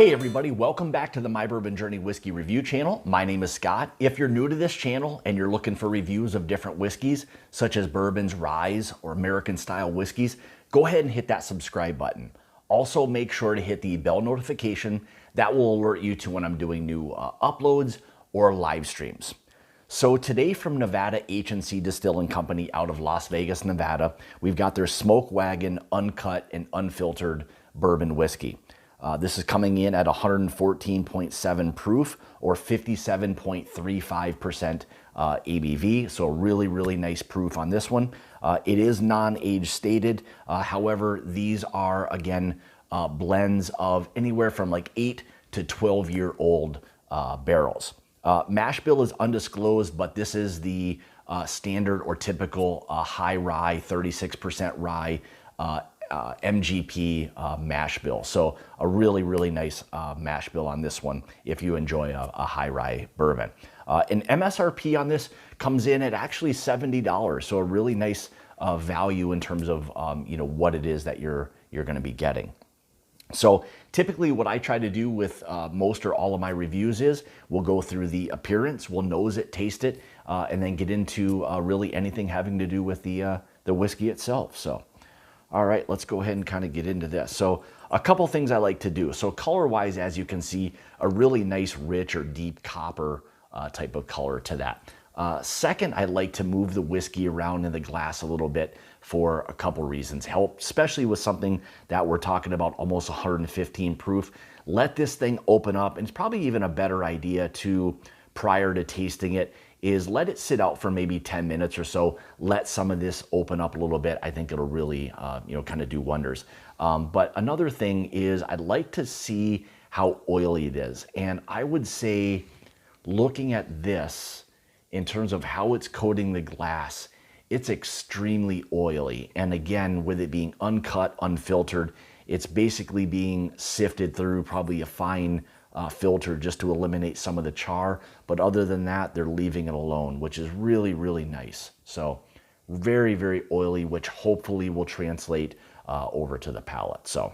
Hey everybody, welcome back to the My Bourbon Journey Whiskey Review channel. My name is Scott. If you're new to this channel and you're looking for reviews of different whiskeys, such as bourbons, ryes, or American style whiskeys, go ahead and hit that subscribe button. Also make sure to hit the bell notification. That will alert you to when I'm doing new uploads or live streams. So today from Nevada H C Distilling Company out of Las Vegas, Nevada, we've got their Smoke Wagon Uncut and Unfiltered Bourbon Whiskey. This is coming in at 114.7 proof or 57.35% ABV. So really, really nice proof on this one. It is non-age stated. However, these are, again, blends of anywhere from like 8 to 12-year-old barrels. MASHBILL is undisclosed, but this is the standard or typical high rye, 36% rye MGP mash bill. So a really, really nice mash bill on this one if you enjoy a high rye bourbon. And MSRP on this comes in at actually $70. So a really nice value in terms of what it is that you're going to be getting. So typically what I try to do with most or all of my reviews is we'll go through the appearance, we'll nose it, taste it, and then get into really anything having to do with the whiskey itself. So all right, let's go ahead and kind of get into this. So a couple things I like to do. So color-wise, as you can see, a really nice, rich or deep copper type of color to that. Second, I like to move the whiskey around in the glass a little bit for a couple reasons. Help, especially with something that we're talking about almost 115 proof. Let this thing open up, and it's probably even a better idea to, prior to tasting it, is let it sit out for maybe 10 minutes or so. Let some of this open up a little bit. I think it'll really, kind of do wonders. But another thing is I'd like to see how oily it is. And I would say, looking at this in terms of how it's coating the glass, it's extremely oily. And again, with it being uncut, unfiltered, it's basically being sifted through probably a fine filter just to eliminate some of the char. But other than that, they're leaving it alone, which is really, really nice. So very, very oily, which hopefully will translate over to the palate. So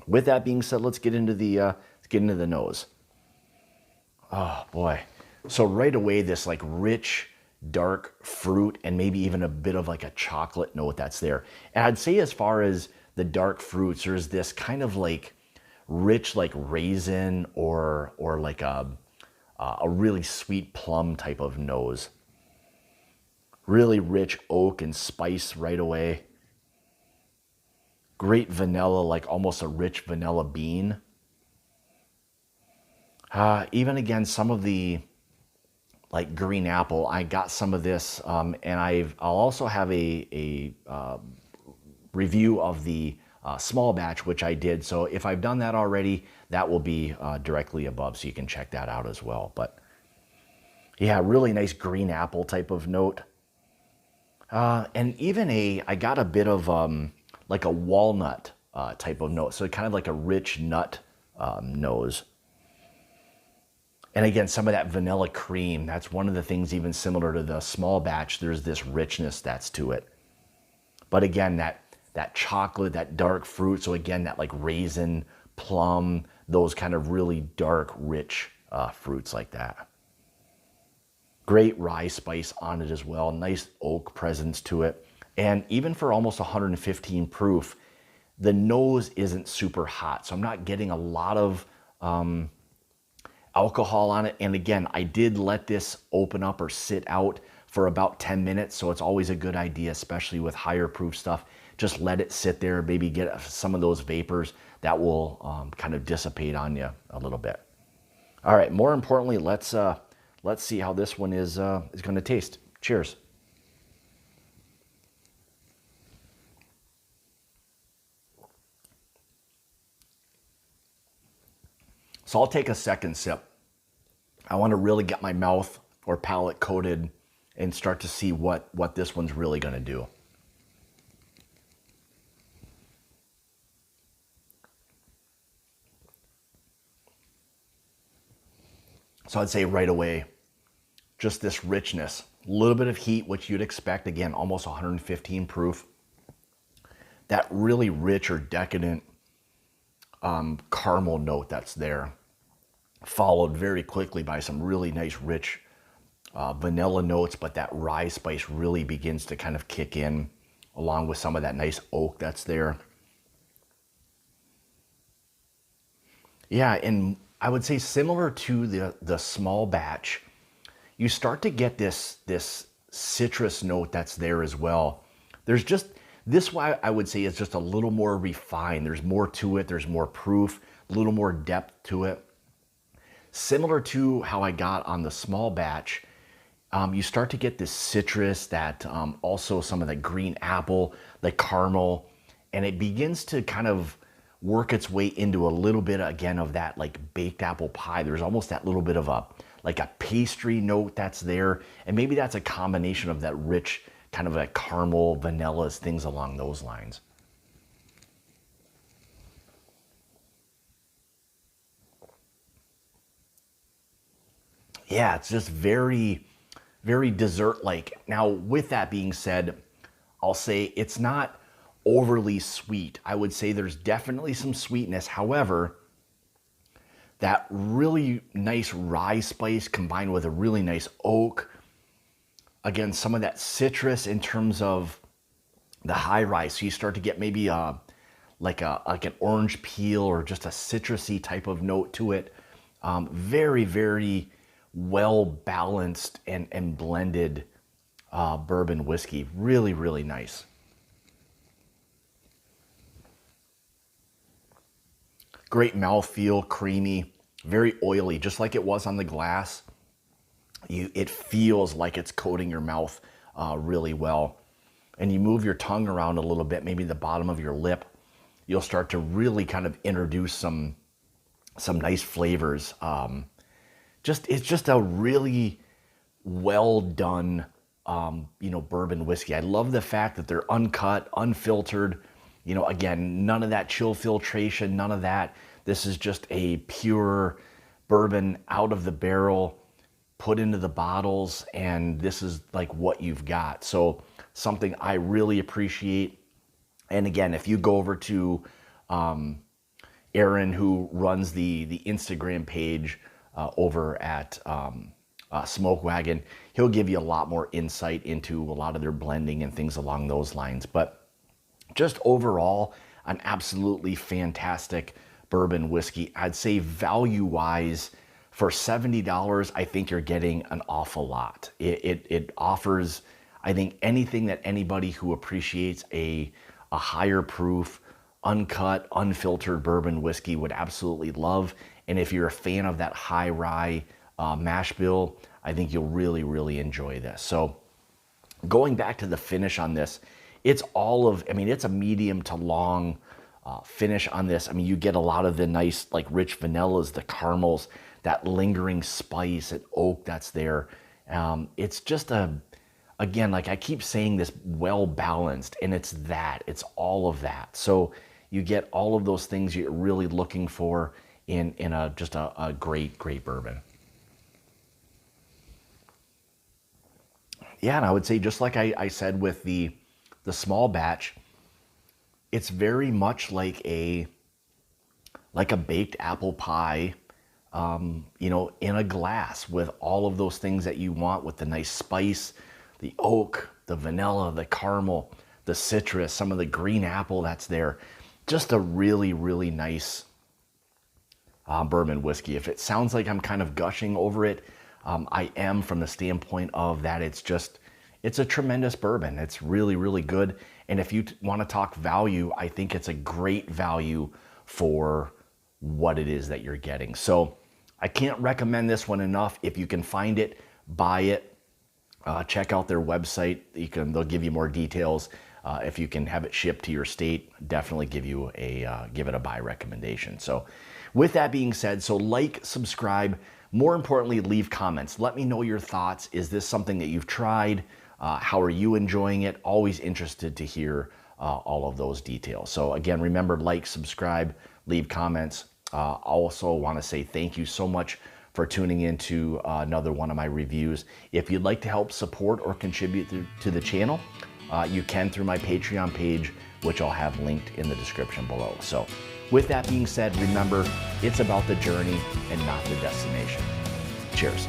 with that being said, let's get into the nose. Oh boy. So right away, this like rich, dark fruit and maybe even a bit of like a chocolate note that's there. And I'd say as far as the dark fruits, there's this kind of like rich like raisin or like a really sweet plum type of nose. Really rich oak and spice right away. Great vanilla, like almost a rich vanilla bean. Even again, some of the like green apple, I got some of this, and I'll also have a review of the small batch, which I did. So if I've done that already, that will be directly above, so you can check that out as well. But yeah, really nice green apple type of note. And even I got a bit of like a walnut type of note. So kind of like a rich nut nose. And again, some of that vanilla cream, that's one of the things even similar to the small batch, there's this richness that's to it. But again, that chocolate, that dark fruit. So again, that like raisin, plum, those kind of really dark, rich fruits like that. Great rye spice on it as well. Nice oak presence to it. And even for almost 115 proof, the nose isn't super hot. So I'm not getting a lot of alcohol on it. And again, I did let this open up or sit out for about 10 minutes. So it's always a good idea, especially with higher proof stuff. Just let it sit there, maybe get some of those vapors that will kind of dissipate on you a little bit. All right, more importantly, let's see how this one is going to taste. Cheers. So I'll take a second sip. I want to really get my mouth or palate coated and start to see what this one's really going to do. So I'd say right away, just this richness, a little bit of heat, which you'd expect, again, almost 115 proof. That really rich or decadent caramel note that's there, followed very quickly by some really nice rich vanilla notes, but that rye spice really begins to kind of kick in along with some of that nice oak that's there. Yeah, and I would say similar to the small batch, you start to get this citrus note that's there as well. There's just, this why I would say it's just a little more refined. There's more to it, there's more proof, a little more depth to it. Similar to how I got on the small batch, you start to get this citrus, that also some of the green apple, the caramel, and it begins to kind of work its way into a little bit again of that like baked apple pie. There's almost that little bit of a like a pastry note that's there, and maybe that's a combination of that rich kind of a caramel, vanillas, things along those lines. Yeah, it's just very, very dessert-like. Now, with that being said, I'll say it's not overly sweet. I would say there's definitely some sweetness. However, that really nice rye spice combined with a really nice oak, again, some of that citrus in terms of the high rye. So you start to get maybe like an orange peel or just a citrusy type of note to it. Very, very well balanced and blended bourbon whiskey. Really, really nice. Great mouthfeel, creamy, very oily, just like it was on the glass. It feels like it's coating your mouth really well. And you move your tongue around a little bit, maybe the bottom of your lip, you'll start to really kind of introduce some nice flavors. It's just a really well done, bourbon whiskey. I love the fact that they're uncut, unfiltered. Again, none of that chill filtration, none of that. This is just a pure bourbon out of the barrel, put into the bottles, and this is like what you've got. So something I really appreciate. And again, if you go over to Aaron, who runs the Instagram page over at Smoke Wagon, he'll give you a lot more insight into a lot of their blending and things along those lines. But just overall, an absolutely fantastic bourbon whiskey. I'd say value-wise, for $70, I think you're getting an awful lot. It offers, I think, anything that anybody who appreciates a higher proof, uncut, unfiltered bourbon whiskey would absolutely love. And if you're a fan of that high rye mash bill, I think you'll really, really enjoy this. So going back to the finish on this, it's a medium to long finish on this. I mean, you get a lot of the nice, like rich vanillas, the caramels, that lingering spice and oak that's there. It's just again, like I keep saying, this well balanced, and it's all of that. So you get all of those things you're really looking for in just a great, great bourbon. Yeah, and I would say, just like I said with the small batch, it's very much like a baked apple pie, in a glass, with all of those things that you want, with the nice spice, the oak, the vanilla, the caramel, the citrus, some of the green apple that's there. Just a really, really nice bourbon whiskey. If it sounds like I'm kind of gushing over it, I am, from the standpoint of that it's a tremendous bourbon. It's really, really good. And if you want to talk value, I think it's a great value for what it is that you're getting. So I can't recommend this one enough. If you can find it, buy it. Check out their website. They'll give you more details. If you can have it shipped to your state, definitely give it a buy recommendation. So with that being said, so like, subscribe, more importantly, leave comments. Let me know your thoughts. Is this something that you've tried? How are you enjoying it? Always interested to hear all of those details. So again, remember, like, subscribe, leave comments. Also want to say thank you so much for tuning in to another one of my reviews. If you'd like to help support or contribute to the channel, you can through my Patreon page, which I'll have linked in the description below. So With that being said, remember, it's about the journey and not the destination. Cheers.